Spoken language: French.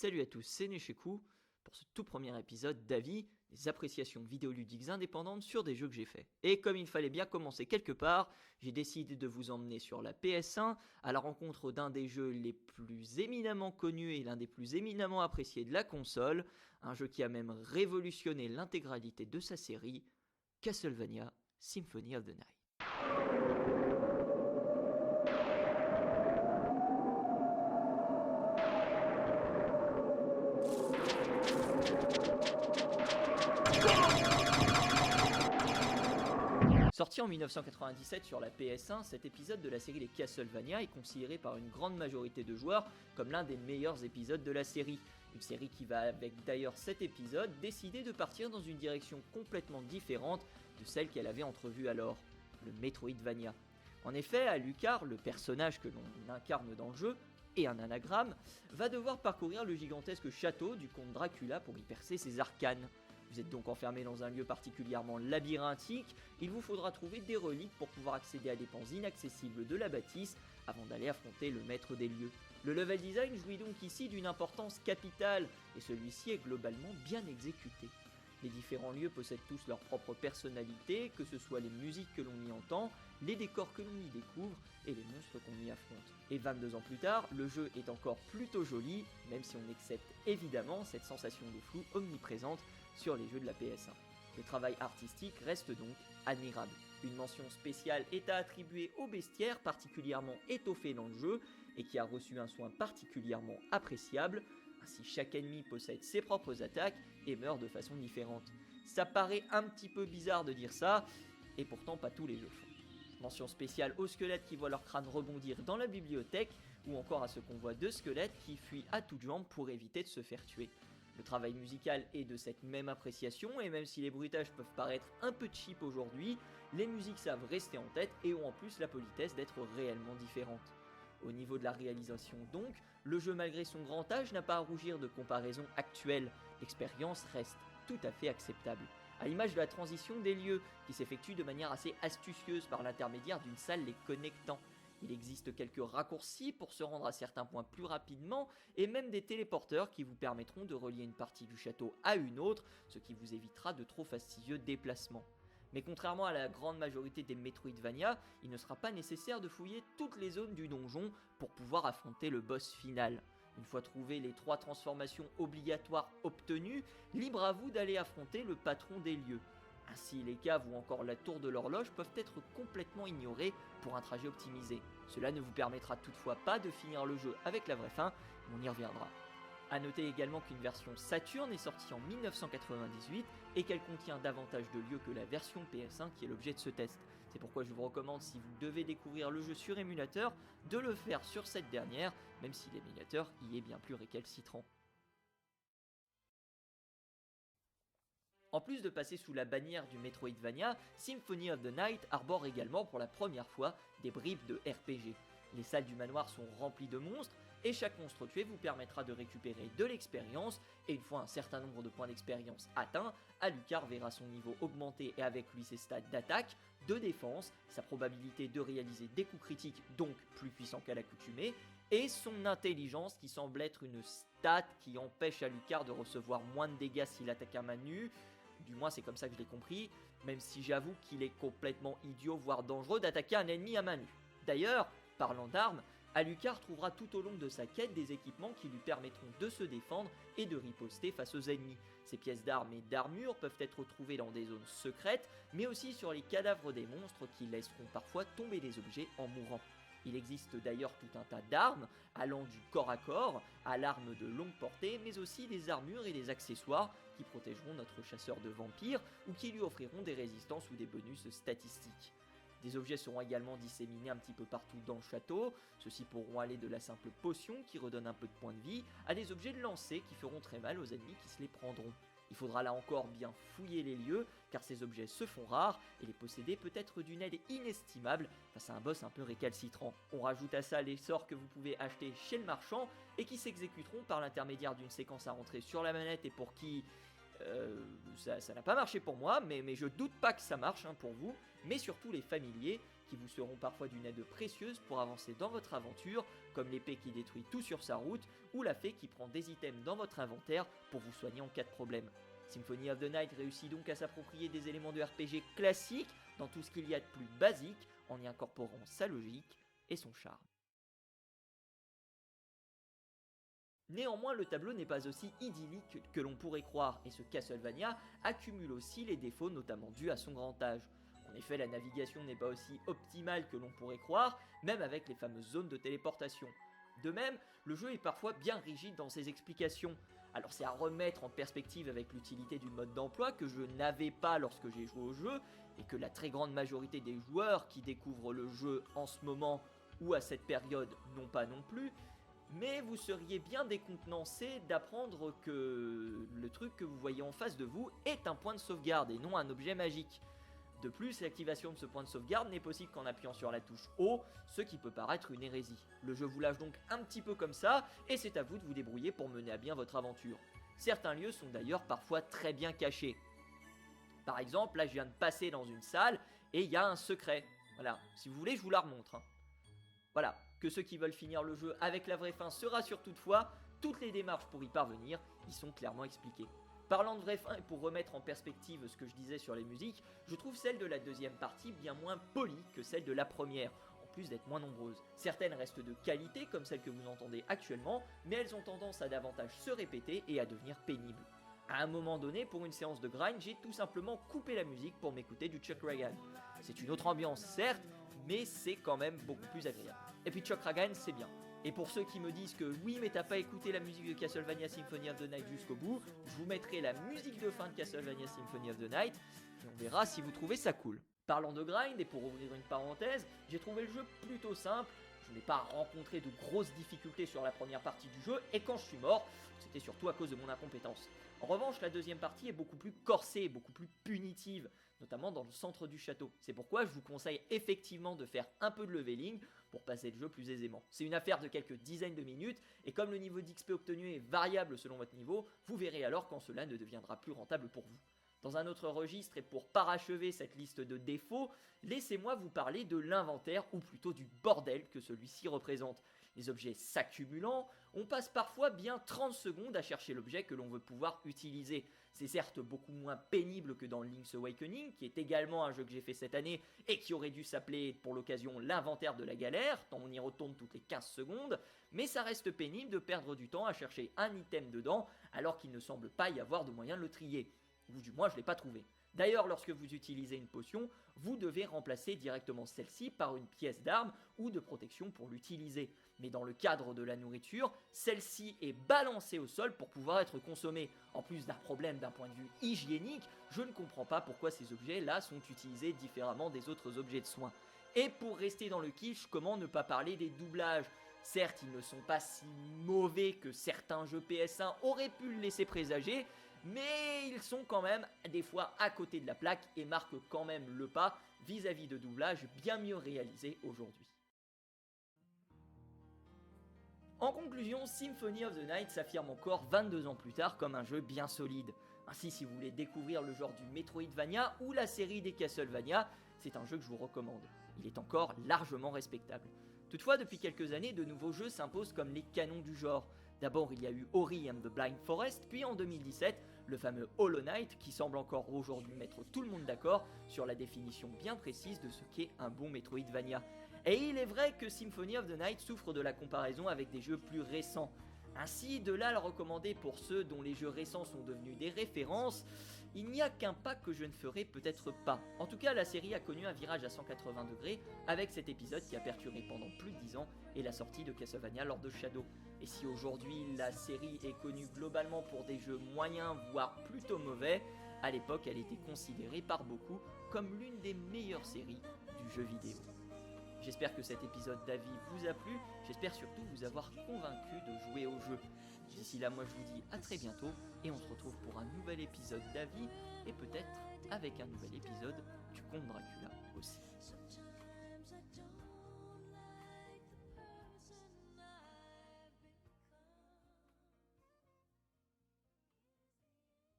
Salut à tous, c'est Nesheku pour ce tout premier épisode d'avis, des appréciations vidéoludiques indépendantes sur des jeux que j'ai faits. Et comme il fallait bien commencer quelque part, j'ai décidé de vous emmener sur la PS1 à la rencontre d'un des jeux les plus éminemment connus et l'un des plus éminemment appréciés de la console, un jeu qui a même révolutionné l'intégralité de sa série, Castlevania Symphony of the Night. Sorti en 1997 sur la PS1, cet épisode de la série des Castlevania est considéré par une grande majorité de joueurs comme l'un des meilleurs épisodes de la série. Une série qui va, avec d'ailleurs cet épisode, décider de partir dans une direction complètement différente de celle qu'elle avait entrevue alors, le Metroidvania. En effet, Alucard, le personnage que l'on incarne dans le jeu, et un anagramme, va devoir parcourir le gigantesque château du comte Dracula pour y percer ses arcanes. Vous êtes donc enfermé dans un lieu particulièrement labyrinthique, il vous faudra trouver des reliques pour pouvoir accéder à des pans inaccessibles de la bâtisse avant d'aller affronter le maître des lieux. Le level design jouit donc ici d'une importance capitale et celui-ci est globalement bien exécuté. Les différents lieux possèdent tous leur propre personnalité, que ce soit les musiques que l'on y entend, les décors que l'on y découvre et les monstres qu'on y affronte. Et 22 ans plus tard, le jeu est encore plutôt joli, même si on accepte évidemment cette sensation de flou omniprésente sur les jeux de la PS1. Le travail artistique reste donc admirable. Une mention spéciale est à attribuer au bestiaire particulièrement étoffé dans le jeu et qui a reçu un soin particulièrement appréciable. Ainsi, chaque ennemi possède ses propres attaques et meurt de façon différente. Ça paraît un petit peu bizarre de dire ça, et pourtant pas tous les jeux font. Mention spéciale aux squelettes qui voient leur crâne rebondir dans la bibliothèque, ou encore à ce convoi de squelettes qui fuient à toutes jambes pour éviter de se faire tuer. Le travail musical est de cette même appréciation, et même si les bruitages peuvent paraître un peu cheap aujourd'hui, les musiques savent rester en tête et ont en plus la politesse d'être réellement différentes. Au niveau de la réalisation donc, le jeu malgré son grand âge n'a pas à rougir de comparaisons actuelles, l'expérience reste tout à fait acceptable. À l'image de la transition des lieux, qui s'effectue de manière assez astucieuse par l'intermédiaire d'une salle les connectant. Il existe quelques raccourcis pour se rendre à certains points plus rapidement, et même des téléporteurs qui vous permettront de relier une partie du château à une autre, ce qui vous évitera de trop fastidieux déplacements. Mais contrairement à la grande majorité des Metroidvania, il ne sera pas nécessaire de fouiller toutes les zones du donjon pour pouvoir affronter le boss final. Une fois trouvées les 3 transformations obligatoires obtenues, libre à vous d'aller affronter le patron des lieux. Ainsi, les caves ou encore la tour de l'horloge peuvent être complètement ignorés pour un trajet optimisé. Cela ne vous permettra toutefois pas de finir le jeu avec la vraie fin, on y reviendra. A noter également qu'une version Saturn est sortie en 1998 et qu'elle contient davantage de lieux que la version PS1 qui est l'objet de ce test. C'est pourquoi je vous recommande, si vous devez découvrir le jeu sur émulateur, de le faire sur cette dernière, même si l'émulateur y est bien plus récalcitrant. En plus de passer sous la bannière du Metroidvania, Symphony of the Night arbore également pour la première fois des bribes de RPG. Les salles du manoir sont remplies de monstres, et chaque monstre tué vous permettra de récupérer de l'expérience, et une fois un certain nombre de points d'expérience atteints, Alucard verra son niveau augmenter et avec lui ses stats d'attaque, de défense, sa probabilité de réaliser des coups critiques, donc plus puissants qu'à l'accoutumée, et son intelligence qui semble être une stat qui empêche Alucard de recevoir moins de dégâts s'il attaque à main nue. Du moins c'est comme ça que je l'ai compris, même si j'avoue qu'il est complètement idiot voire dangereux d'attaquer un ennemi à main nue. D'ailleurs, parlant d'armes, Alucard trouvera tout au long de sa quête des équipements qui lui permettront de se défendre et de riposter face aux ennemis. Ces pièces d'armes et d'armure peuvent être trouvées dans des zones secrètes, mais aussi sur les cadavres des monstres qui laisseront parfois tomber des objets en mourant. Il existe d'ailleurs tout un tas d'armes, allant du corps à corps à l'arme de longue portée, mais aussi des armures et des accessoires qui protégeront notre chasseur de vampires ou qui lui offriront des résistances ou des bonus statistiques. Des objets seront également disséminés un petit peu partout dans le château, ceux-ci pourront aller de la simple potion qui redonne un peu de points de vie, à des objets de lancer qui feront très mal aux ennemis qui se les prendront. Il faudra là encore bien fouiller les lieux, car ces objets se font rares, et les posséder peut être d'une aide inestimable face à un boss un peu récalcitrant. On rajoute à ça les sorts que vous pouvez acheter chez le marchand, et qui s'exécuteront par l'intermédiaire d'une séquence à rentrer sur la manette et pour qui... ça n'a pas marché pour moi, mais je doute pas que ça marche pour vous, mais surtout les familiers qui vous seront parfois d'une aide précieuse pour avancer dans votre aventure, comme l'épée qui détruit tout sur sa route, ou la fée qui prend des items dans votre inventaire pour vous soigner en cas de problème. Symphony of the Night réussit donc à s'approprier des éléments de RPG classiques dans tout ce qu'il y a de plus basique, en y incorporant sa logique et son charme. Néanmoins, le tableau n'est pas aussi idyllique que l'on pourrait croire, et ce Castlevania accumule aussi les défauts notamment dus à son grand âge. En effet, la navigation n'est pas aussi optimale que l'on pourrait croire, même avec les fameuses zones de téléportation. De même, le jeu est parfois bien rigide dans ses explications. Alors c'est à remettre en perspective avec l'utilité du mode d'emploi que je n'avais pas lorsque j'ai joué au jeu, et que la très grande majorité des joueurs qui découvrent le jeu en ce moment ou à cette période n'ont pas non plus, mais vous seriez bien décontenancé d'apprendre que le truc que vous voyez en face de vous est un point de sauvegarde et non un objet magique. De plus, l'activation de ce point de sauvegarde n'est possible qu'en appuyant sur la touche O, ce qui peut paraître une hérésie. Le jeu vous lâche donc un petit peu comme ça, et c'est à vous de vous débrouiller pour mener à bien votre aventure. Certains lieux sont d'ailleurs parfois très bien cachés. Par exemple, là je viens de passer dans une salle, et il y a un secret. Voilà, si vous voulez je vous la remontre. Voilà, que ceux qui veulent finir le jeu avec la vraie fin se rassurent toutefois, toutes les démarches pour y parvenir y sont clairement expliquées. Parlant de vraie fin et pour remettre en perspective ce que je disais sur les musiques, je trouve celle de la deuxième partie bien moins polie que celle de la première, en plus d'être moins nombreuses. Certaines restent de qualité comme celles que vous entendez actuellement, mais elles ont tendance à davantage se répéter et à devenir pénibles. À un moment donné, pour une séance de grind, j'ai tout simplement coupé la musique pour m'écouter du Chuck Ragan. C'est une autre ambiance certes, mais c'est quand même beaucoup plus agréable. Et puis Chuck Ragan, c'est bien. Et pour ceux qui me disent que oui mais t'as pas écouté la musique de Castlevania Symphony of the Night jusqu'au bout, je vous mettrai la musique de fin de Castlevania Symphony of the Night et on verra si vous trouvez ça cool. Parlant de grind, et pour ouvrir une parenthèse, j'ai trouvé le jeu plutôt simple, je n'ai pas rencontré de grosses difficultés sur la première partie du jeu, et quand je suis mort, c'était surtout à cause de mon incompétence. En revanche, la deuxième partie est beaucoup plus corsée, beaucoup plus punitive, notamment dans le centre du château. C'est pourquoi je vous conseille effectivement de faire un peu de leveling pour passer le jeu plus aisément. C'est une affaire de quelques dizaines de minutes, et comme le niveau d'XP obtenu est variable selon votre niveau, vous verrez alors quand cela ne deviendra plus rentable pour vous. Dans un autre registre, et pour parachever cette liste de défauts, laissez-moi vous parler de l'inventaire, ou plutôt du bordel que celui-ci représente. Les objets s'accumulant, on passe parfois bien 30 secondes à chercher l'objet que l'on veut pouvoir utiliser. C'est certes beaucoup moins pénible que dans Link's Awakening, qui est également un jeu que j'ai fait cette année et qui aurait dû s'appeler pour l'occasion l'inventaire de la galère, tant on y retourne toutes les 15 secondes, mais ça reste pénible de perdre du temps à chercher un item dedans alors qu'il ne semble pas y avoir de moyen de le trier. Ou du moins je ne l'ai pas trouvé. D'ailleurs, lorsque vous utilisez une potion, vous devez remplacer directement celle-ci par une pièce d'arme ou de protection pour l'utiliser. Mais dans le cadre de la nourriture, celle-ci est balancée au sol pour pouvoir être consommée. En plus d'un problème d'un point de vue hygiénique, je ne comprends pas pourquoi ces objets-là sont utilisés différemment des autres objets de soins. Et pour rester dans le kitsch, comment ne pas parler des doublages ? Certes, ils ne sont pas si mauvais que certains jeux PS1 auraient pu le laisser présager, mais ils sont quand même des fois à côté de la plaque et marquent quand même le pas vis-à-vis de doublages bien mieux réalisés aujourd'hui. En conclusion, Symphony of the Night s'affirme encore 22 ans plus tard comme un jeu bien solide. Ainsi, si vous voulez découvrir le genre du Metroidvania ou la série des Castlevania, c'est un jeu que je vous recommande. Il est encore largement respectable. Toutefois, depuis quelques années, de nouveaux jeux s'imposent comme les canons du genre. D'abord, il y a eu Ori and the Blind Forest, puis en 2017, le fameux Hollow Knight, qui semble encore aujourd'hui mettre tout le monde d'accord sur la définition bien précise de ce qu'est un bon Metroidvania. Et il est vrai que Symphony of the Night souffre de la comparaison avec des jeux plus récents. Ainsi, de là à le recommander pour ceux dont les jeux récents sont devenus des références, il n'y a qu'un pas que je ne ferai peut-être pas. En tout cas, la série a connu un virage à 180 degrés avec cet épisode qui a perturbé pendant plus de 10 ans et la sortie de Castlevania Lord of Shadow. Et si aujourd'hui la série est connue globalement pour des jeux moyens voire plutôt mauvais, à l'époque elle était considérée par beaucoup comme l'une des meilleures séries du jeu vidéo. J'espère que cet épisode d'avis vous a plu, j'espère surtout vous avoir convaincu de jouer au jeu. D'ici là, moi je vous dis à très bientôt et on se retrouve pour un nouvel épisode d'avis et peut-être avec un nouvel épisode du Conte Dracula aussi.